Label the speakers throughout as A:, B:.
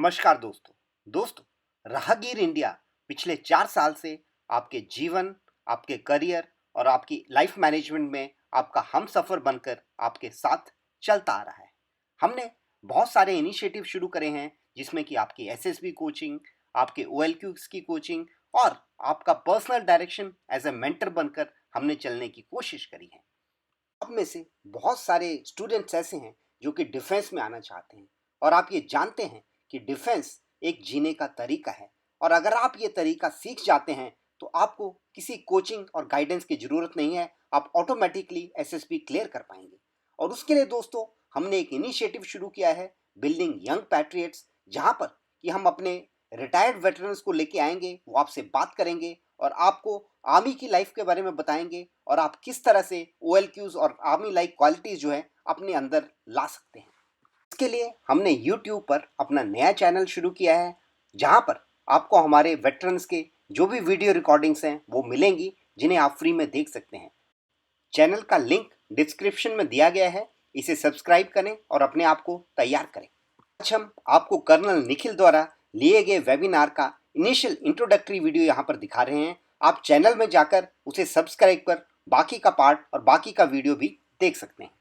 A: नमस्कार दोस्तों राहगीर इंडिया पिछले 4 साल से आपके जीवन, आपके करियर और आपकी लाइफ मैनेजमेंट में आपका हम सफर बनकर आपके साथ चलता आ रहा है। हमने बहुत सारे इनिशिएटिव शुरू करे हैं जिसमें कि आपकी एसएसबी कोचिंग, आपके ओएलक्यूज की कोचिंग और आपका personal direction as a mentor बनकर हमने चलने की कोशिश करी है। आप में से बहुत सारे स्टूडेंट्स ऐसे हैं जो कि डिफेंस में आना चाहते हैं और आप ये जानते हैं कि डिफेंस एक जीने का तरीका है और अगर आप ये तरीका सीख जाते हैं तो आपको किसी कोचिंग और गाइडेंस की ज़रूरत नहीं है। आप ऑटोमेटिकली एसएसबी क्लियर कर पाएंगे। और उसके लिए दोस्तों हमने एक इनिशिएटिव शुरू किया है, बिल्डिंग यंग पैट्रियट्स, जहाँ पर कि हम अपने रिटायर्ड वेटरन्स को लेके आएंगे, वो आपसे बात करेंगे और आपको आर्मी की लाइफ के बारे में बताएंगे और आप किस तरह से ओएलक्यूज और आर्मी लाइक क्वालिटीज जो है अपने अंदर ला सकते हैं। इसके लिए हमने यूट्यूब पर अपना नया चैनल शुरू किया है जहां पर आपको हमारे वेटरन्स के जो भी वीडियो रिकॉर्डिंग्स हैं वो मिलेंगी, जिन्हें आप फ्री में देख सकते हैं। चैनल का लिंक डिस्क्रिप्शन में दिया गया है, इसे सब्सक्राइब करें और अपने आप को तैयार करें। आज हम आपको कर्नल निखिल द्वारा लिए गए वेबिनार का इनिशियल इंट्रोडक्टरी वीडियो यहाँ पर दिखा रहे हैं। आप चैनल में जाकर उसे सब्सक्राइब कर बाकी का पार्ट और बाकी का वीडियो भी देख सकते हैं।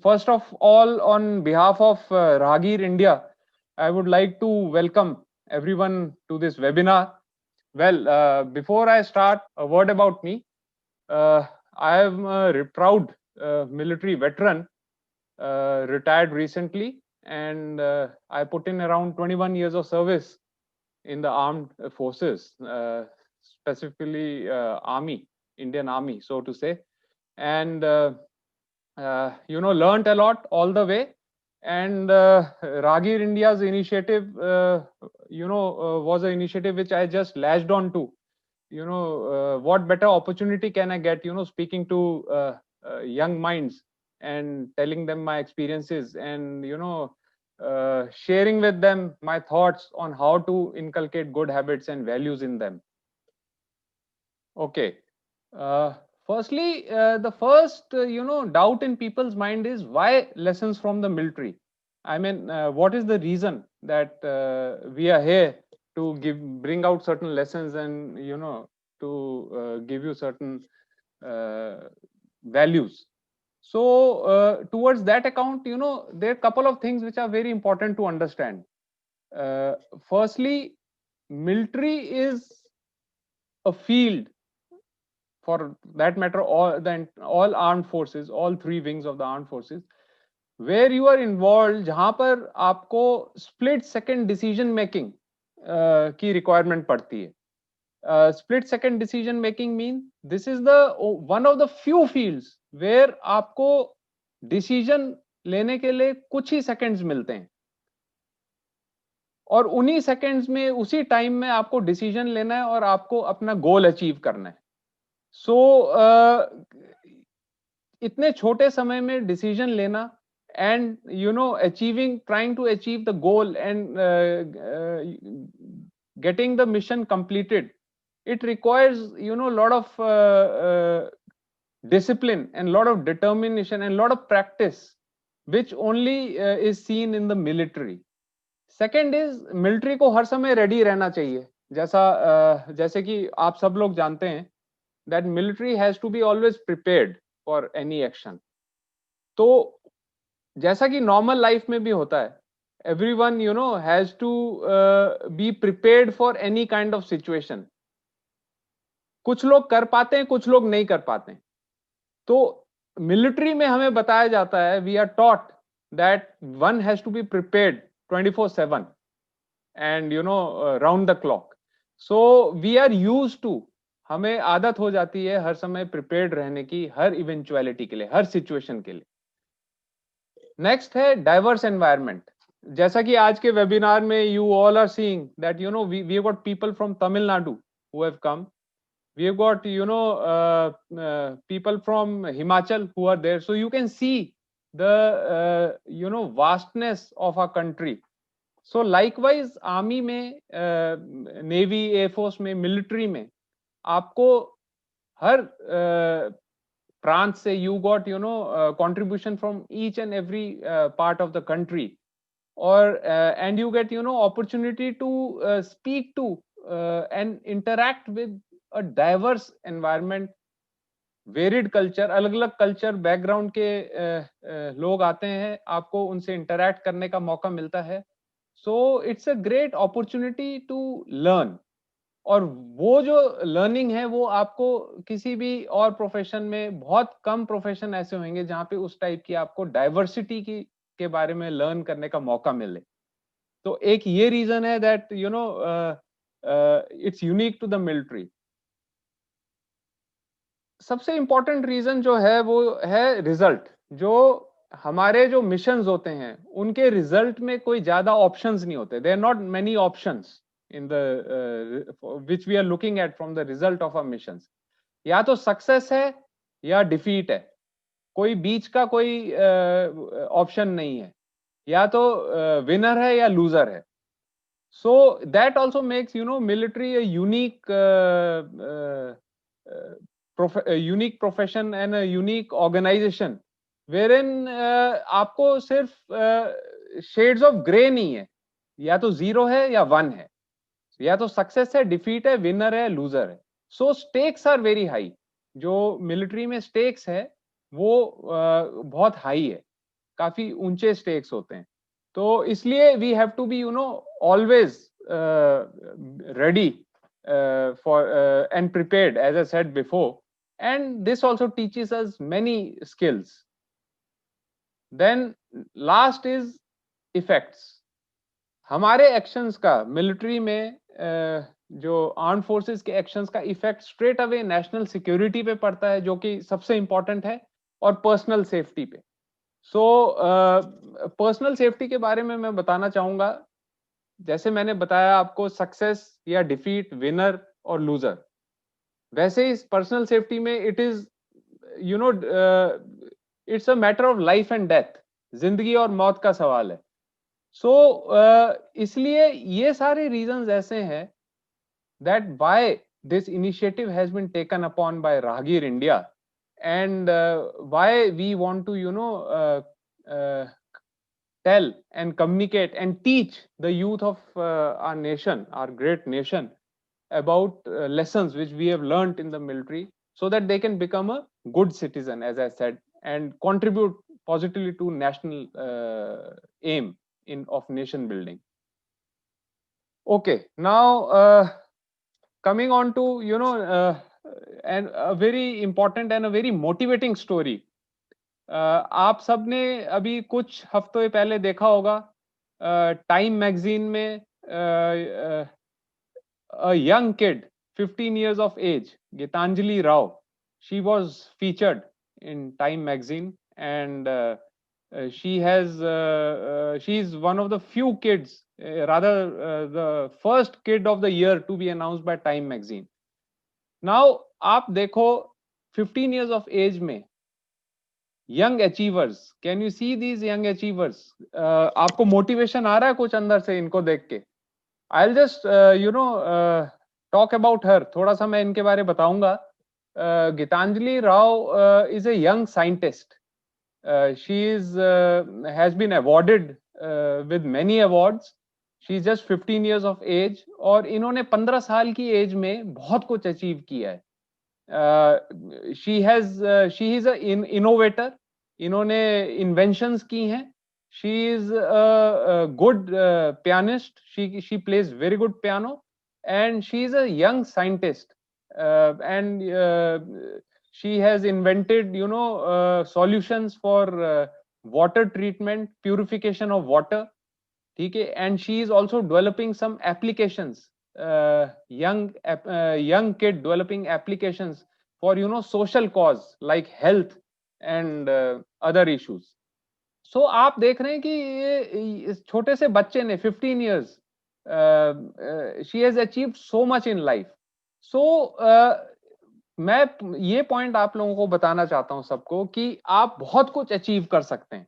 B: First of all, on behalf of Rahagir India, I would like to welcome everyone to this webinar. Well, before I start, a word about me. I am a proud military veteran, retired recently, and I put in around 21 years of service in the armed forces, specifically Army, Indian Army, so to say. And learned a lot all the way. And Ragir India's initiative, was an initiative which I just latched on to. What better opportunity can I get, speaking to young minds and telling them my experiences and, sharing with them my thoughts on how to inculcate good habits and values in them. Okay. Firstly, the first, doubt in people's mind is why lessons from the military? I mean, what is the reason that we are here to bring out certain lessons and, to give you certain values? So, towards that account, there are a couple of things which are very important to understand. Firstly, military is a field, for that matter, all armed forces, all three wings of the armed forces, where you are involved, जहां पर आपको split second decision making की requirement पड़ती है. Split second decision making mean this is the one of the few fields where आपको decision लेने के लिए कुछ ही seconds मिलते हैं और उन्हीं seconds में, उसी time में आपको decision लेना है और आपको अपना goal achieve करना है. सो इतने छोटे समय में डिसीजन लेना and achieving, trying to achieve the goal and getting the mission completed, it requires lot of discipline and lot of determination and lot of practice, which only is seen in the military. Second is, military को हर समय ready रहना चाहिए. जैसे कि आप सब लोग जानते हैं that military has to be always prepared for any action. तो जैसा कि normal life में भी होता है, everyone has to be prepared for any kind of situation. कुछ लोग कर पाते हैं, कुछ लोग नहीं कर पाते हैं. तो military में हमें बताया जाता है, we are taught that one has to be prepared 24/7 and round the clock. So we are used to, हमें आदत हो जाती है हर समय प्रिपेयर्ड रहने की, हर इवेंचुअलिटी के लिए, हर सिचुएशन के लिए. नेक्स्ट है डाइवर्स एनवायरनमेंट. जैसा कि आज के वेबिनार में you all are seeing that we have got people from Tamil Nadu who have come, we have got people from Himachal who are there. So you can see the vastness of our country. So likewise army में, navy, air force में, military में आपको हर प्रांत से you got contribution from each and every part of the country. or and you get opportunity to speak to and interact with a diverse environment, varied culture, अलग अलग culture background के लोग आते हैं, आपको उनसे इंटरेक्ट करने का मौका मिलता है. So it's a great opportunity to learn. और वो जो लर्निंग है वो आपको किसी भी और प्रोफेशन में, बहुत कम प्रोफेशन ऐसे होंगे जहां पे उस टाइप की आपको डाइवर्सिटी की के बारे में लर्न करने का मौका मिले. तो एक ये रीजन है that it's unique to the military. सबसे इंपॉर्टेंट रीजन जो है वो है रिजल्ट. जो हमारे जो मिशंस होते हैं उनके रिजल्ट में कोई ज्यादा ऑप्शंस नहीं होते. There are not many options in the which we are looking at from the result of our missions. या तो सक्सेस है या डिफीट है, कोई बीच का कोई ऑप्शन नहीं है. या तो विनर है या लूजर है. So that also makes military a unique profession and a unique organization wherein आपको सिर्फ शेड्स ऑफ ग्रे नहीं है, या तो जीरो है या वन है, या तो सक्सेस है, डिफीट है, विनर है, लूजर है. सो स्टेक्स आर वेरी हाई. जो मिलिट्री में स्टेक्स है वो बहुत हाई है, काफी ऊंचे स्टेक्स होते हैं. तो इसलिए we have to be always ready for and prepared, as I said before. And this also teaches us many skills. Then last is effects. हमारे एक्शंस का मिलिट्री में जो आर्म फोर्सेस के एक्शंस का effect straight away national security पे पड़ता है, जो कि सबसे इंपॉर्टेंट है, और पर्सनल सेफ्टी पे. सो पर्सनल सेफ्टी के बारे में मैं बताना चाहूंगा. जैसे मैंने बताया आपको, सक्सेस या डिफीट, विनर और लूजर, वैसे ही पर्सनल सेफ्टी में it is it's a matter of life and death. जिंदगी और मौत का सवाल है. सो इसलिए ये सारे रीजंस ऐसे हैं that why this initiative has been taken upon by Rahagir India, and why we want to tell and communicate and teach the youth of our nation, our great nation, about lessons which we have learnt in the military, so that they can become a good citizen, as I said, and contribute positively to national aim of nation building. Okay, now coming on to and a very important and a very motivating story. आप सबने अभी कुछ हफ्तों पहले देखा होगा, time magazine में a young kid, 15 years of age, Gitanjali Rao, she was featured in Time magazine, and she is one of the few kids, the first kid of the year to be announced by Time magazine. Now आप देखो 15 years of age में young achievers, can you see these young achievers? आपको motivation आ रहा है कुछ अंदर से इनको देख के? I'll just talk about her. थोड़ा सा मैं इनके बारे में बताऊंगा. Gitanjali Rao is a young scientist. She has been awarded with many awards. She is just 15 years of age, और इन्होंने 15 साल की एज में बहुत कुछ अचीव किया है. she is an innovator. इन्होंने inventions की हैं. She is a good pianist. She plays very good piano, and she is a young scientist, and she has invented solutions for water treatment, purification of water. ठीक है. And she is also developing some applications, young kid developing applications for social cause like health and other issues. So आप देख रहे हैं कि ये छोटे से बच्चे ने 15 years she has achieved so much in life. So मैं ये पॉइंट आप लोगों को बताना चाहता हूं सबको कि आप बहुत कुछ अचीव कर सकते हैं.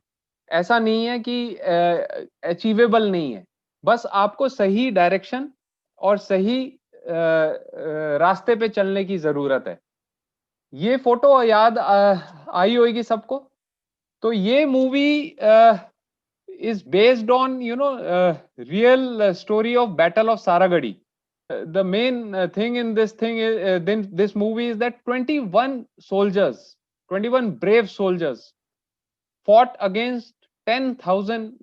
B: ऐसा नहीं है कि अचीवेबल नहीं है, बस आपको सही डायरेक्शन और सही रास्ते पे चलने की जरूरत है. ये फोटो याद आई होगी सबको. तो ये movie is based on real story of Battle of Saragadi. The main thing in this thing is then this movie is that 21 soldiers, 21 brave soldiers fought against 10,000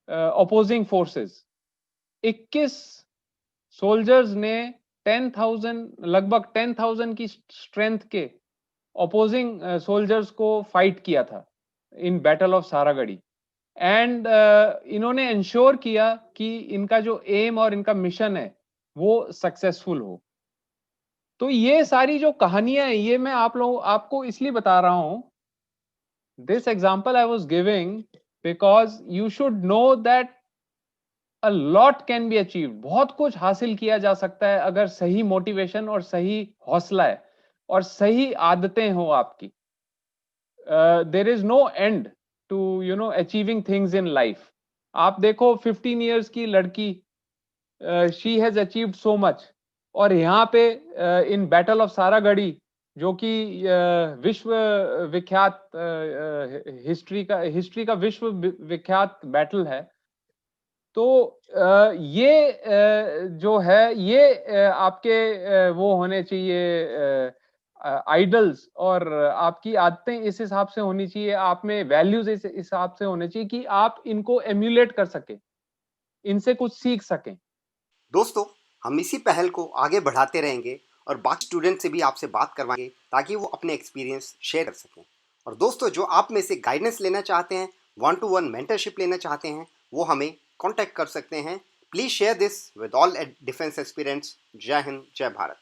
B: opposing forces. 21 soldiers ने 10,000 लगभग 10,000 की strength के opposing soldiers को fight किया था इन battle of Saragarhi and इन्होंने ensure किया कि इनका जो एम और इनका मिशन है वो सक्सेसफुल हो। तो ये सारी जो कहानियां हैं ये मैं आपको इसलिए बता रहा हूं, this example I was giving because you should know that a lot can be achieved, बहुत कुछ हासिल किया जा सकता है अगर सही मोटिवेशन और सही हौसला है और सही आदतें हो आपकी। There is no end to achieving things in life. आप देखो 15 इयर्स की लड़की, she has achieved so much, और यहाँ पे इन बैटल ऑफ सारागढ़ी जो कि विश्व विख्यात हिस्ट्री का विश्व विख्यात बैटल है, तो ये जो है ये आपके वो होने चाहिए आइडल्स, और आपकी आदतें इस हिसाब से होनी चाहिए, आप में वैल्यूज इस हिसाब से होने चाहिए कि आप इनको एम्यूलेट कर सकें, इनसे कुछ सीख सकें।
A: दोस्तों, हम इसी पहल को आगे बढ़ाते रहेंगे और बाकी स्टूडेंट से भी आपसे बात करवाएंगे ताकि वो अपने एक्सपीरियंस शेयर कर सकें। और दोस्तों, जो आप में से गाइडेंस लेना चाहते हैं, 1-to-1 मेंटरशिप लेना चाहते हैं, वो हमें कांटेक्ट कर सकते हैं। Please share this with all defence aspirants. जय हिंद, जय भारत।